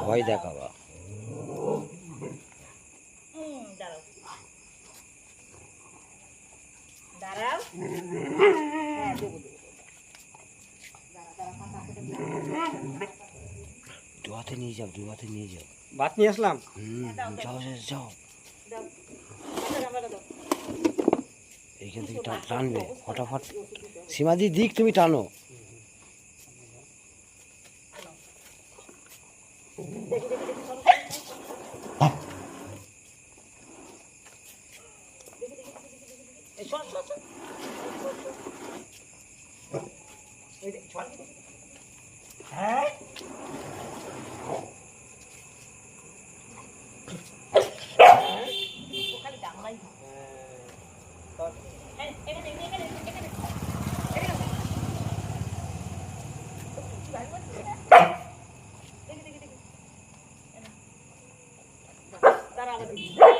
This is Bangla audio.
ভয় দেখাবা। দাঁড়াও। দুয়াতে নিয়ে যাও, দুয়াতে নিয়ে যাও। ভাত নিয়ে আসলাম। যাও যাও যাও। এইখান থেকে টানবে ফটাফট। সীমাদি দিক তুমি টানো। দাঁড়াও।